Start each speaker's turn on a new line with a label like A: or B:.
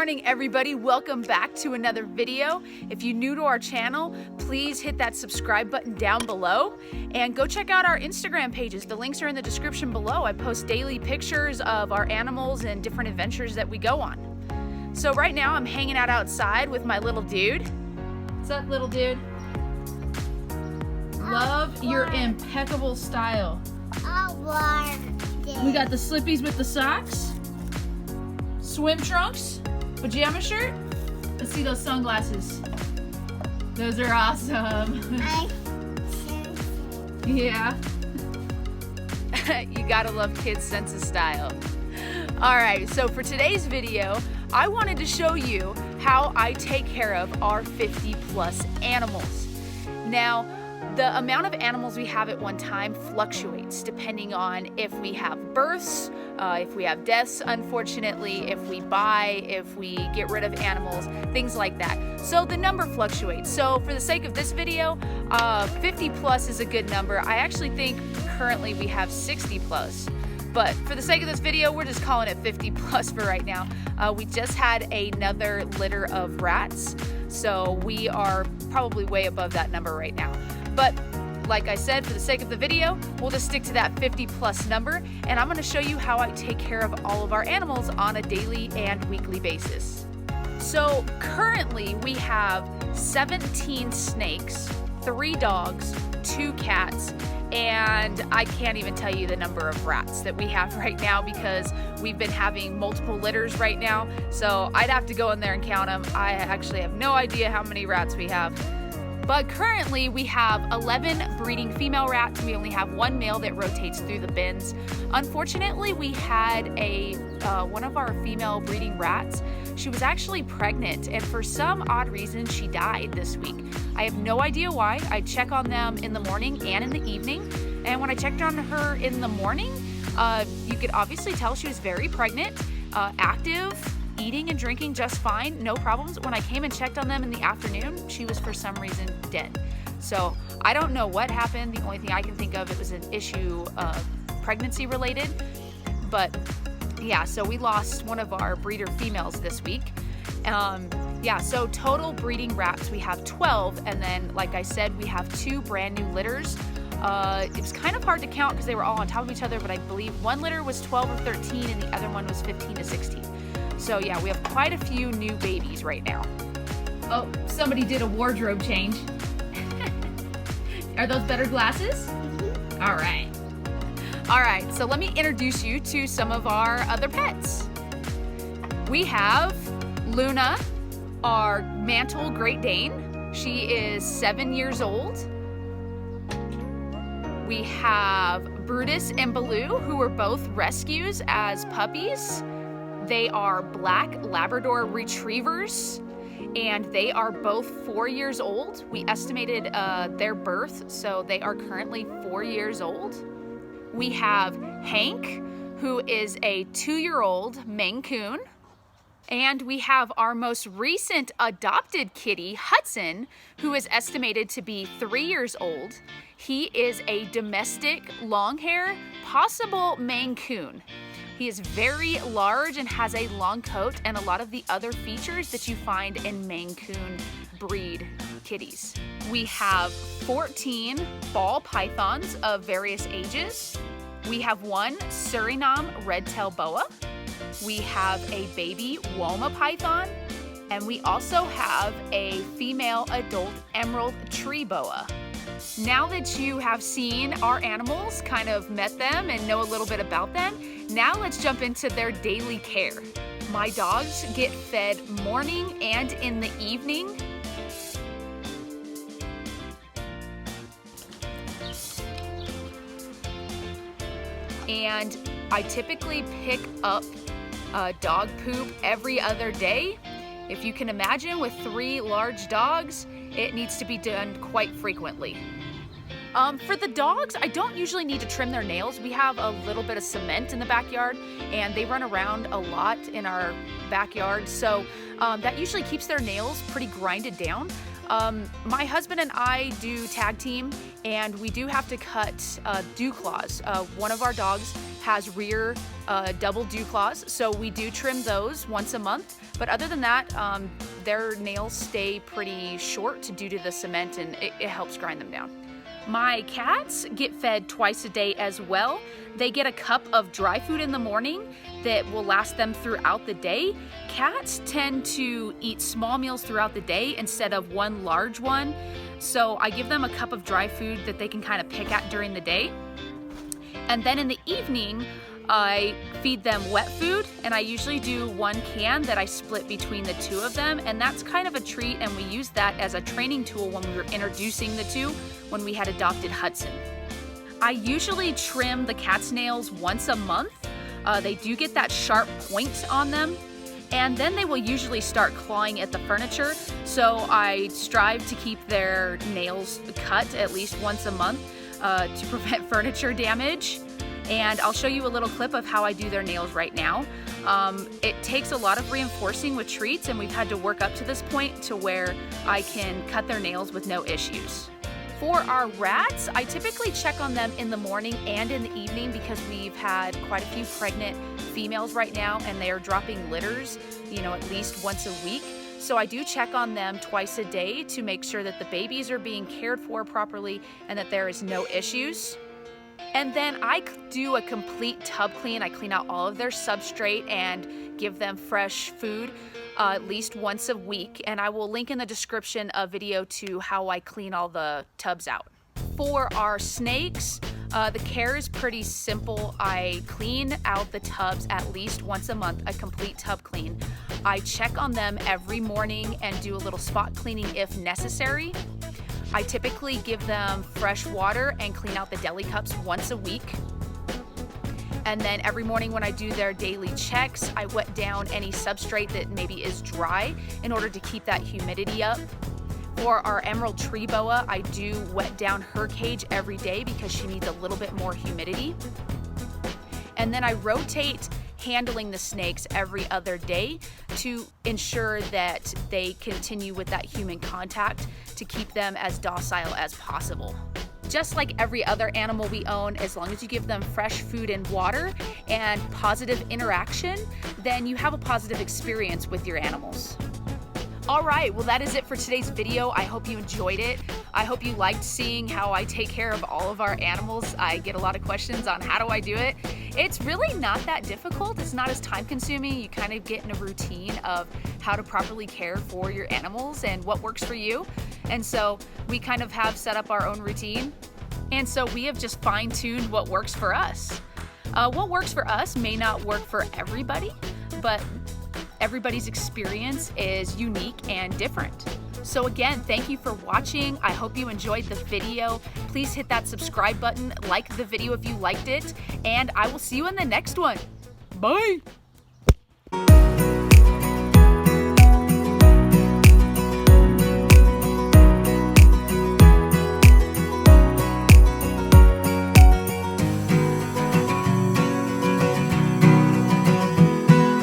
A: morning, everybody. Welcome back to another video. If you're new to our channel, please hit that subscribe button down below and go check out our Instagram pages. The links are in the description below. I post daily pictures of our animals and different adventures that we go on. So right now I'm hanging out outside with my little dude. What's up, little dude? Love your impeccable style. We got the slippies with the socks, swim trunks, pajama shirt. Let's see those sunglasses. Those are awesome. Yeah. You gotta love kids' sense of style. All right, so for today's video, I wanted to show you how I take care of our 50+ animals. Now, the amount of animals we have at one time fluctuates depending on if we have births, if we have deaths, unfortunately, if we buy, if we get rid of animals, things like that. So the number fluctuates. So for the sake of this video, 50+ is a good number. I actually think currently we have 60+. But for the sake of this video, we're just calling it 50+ for right now. We just had another litter of rats, so we are probably way above that number right now. But like I said, for the sake of the video, we'll just stick to that 50+ number, and I'm gonna show you how I take care of all of our animals on a daily and weekly basis. So currently we have 17 snakes, 3 dogs, 2 cats, and I can't even tell you the number of rats that we have right now because we've been having multiple litters right now. So I'd have to go in there and count them. I actually have no idea how many rats we have. But currently we have 11 breeding female rats. We only have 1 male that rotates through the bins. Unfortunately, we had one of our female breeding rats. She was actually pregnant, and for some odd reason, she died this week. I have no idea why. I check on them in the morning and in the evening. And when I checked on her in the morning, you could obviously tell she was very pregnant, active, eating and drinking just fine, no problems. When I came and checked on them in the afternoon, she was for some reason dead. So I don't know what happened. The only thing I can think of, it was an issue pregnancy related. But yeah, so we lost one of our breeder females this week. Yeah, so total breeding rats, we have 12. And then, like I said, we have 2 brand new litters. It was kind of hard to count because they were all on top of each other, but I believe one litter was 12 or 13 and the other one was 15 to 16. So yeah, we have quite a few new babies right now. Oh, somebody did a wardrobe change. Are those better glasses? Mm-hmm. All right. All right, so let me introduce you to some of our other pets. We have Luna, our Mantle Great Dane. She is 7 years old. We have Brutus and Baloo, who were both rescues as puppies. They are black Labrador retrievers, and they are both 4 years old. We estimated their birth, so they are currently 4 years old. We have Hank, who is a 2-year-old Maine Coon. And we have our most recent adopted kitty, Hudson, who is estimated to be 3 years old. He is a domestic long-hair, possible Maine Coon. He is very large and has a long coat and a lot of the other features that you find in Maine Coon breed kitties. We have 14 ball pythons of various ages. We have 1 Suriname red-tailed boa. We have a baby Woma python, and we also have a female adult emerald tree boa. Now that you have seen our animals, kind of met them and know a little bit about them, now let's jump into their daily care. My dogs get fed morning and in the evening. And I typically pick up dog poop every other day. If you can imagine, with 3 large dogs, it needs to be done quite frequently. For the dogs, I don't usually need to trim their nails. We have a little bit of cement in the backyard, and they run around a lot in our backyard, so that usually keeps their nails pretty grinded down. My husband and I do tag team, and we do have to cut dew claws. One of our dogs has rear double dew claws, so we do trim those once a month. But other than that, their nails stay pretty short due to the cement, and it helps grind them down. My cats get fed twice a day as well. They get a cup of dry food in the morning that will last them throughout the day. Cats tend to eat small meals throughout the day instead of one large one. So I give them a cup of dry food that they can kind of pick at during the day. And then in the evening, I feed them wet food, and I usually do one can that I split between the two of them, and that's kind of a treat, and we use that as a training tool when we were introducing the two when we had adopted Hudson. I usually trim the cat's nails once a month. They do get that sharp point on them, and then they will usually start clawing at the furniture, so I strive to keep their nails cut at least once a month to prevent furniture damage. And I'll show you a little clip of how I do their nails right now. It takes a lot of reinforcing with treats, and we've had to work up to this point to where I can cut their nails with no issues. For our rats, I typically check on them in the morning and in the evening because we've had quite a few pregnant females right now, and they are dropping litters, at least once a week. So I do check on them twice a day to make sure that the babies are being cared for properly and that there is no issues. And then I do a complete tub clean. I clean out all of their substrate and give them fresh food at least once a week. And I will link in the description a video to how I clean all the tubs out. For our snakes, the care is pretty simple. I clean out the tubs at least once a month, a complete tub clean. I check on them every morning and do a little spot cleaning if necessary. I typically give them fresh water and clean out the deli cups once a week. And then every morning when I do their daily checks, I wet down any substrate that maybe is dry in order to keep that humidity up. For our emerald tree boa, I do wet down her cage every day because she needs a little bit more humidity. And then I rotate handling the snakes every other day to ensure that they continue with that human contact to keep them as docile as possible. Just like every other animal we own, as long as you give them fresh food and water and positive interaction, then you have a positive experience with your animals. All right, well, that is it for today's video. I hope you enjoyed it. I hope you liked seeing how I take care of all of our animals. I get a lot of questions on how do I do it. It's really not that difficult. It's not as time consuming. You kind of get in a routine of how to properly care for your animals and what works for you. And so we kind of have set up our own routine. And so we have just fine-tuned what works for us. What works for us may not work for everybody, but everybody's experience is unique and different. So again, thank you for watching. I hope you enjoyed the video. Please hit that subscribe button, like the video if you liked it, and I will see you in the next one. Bye!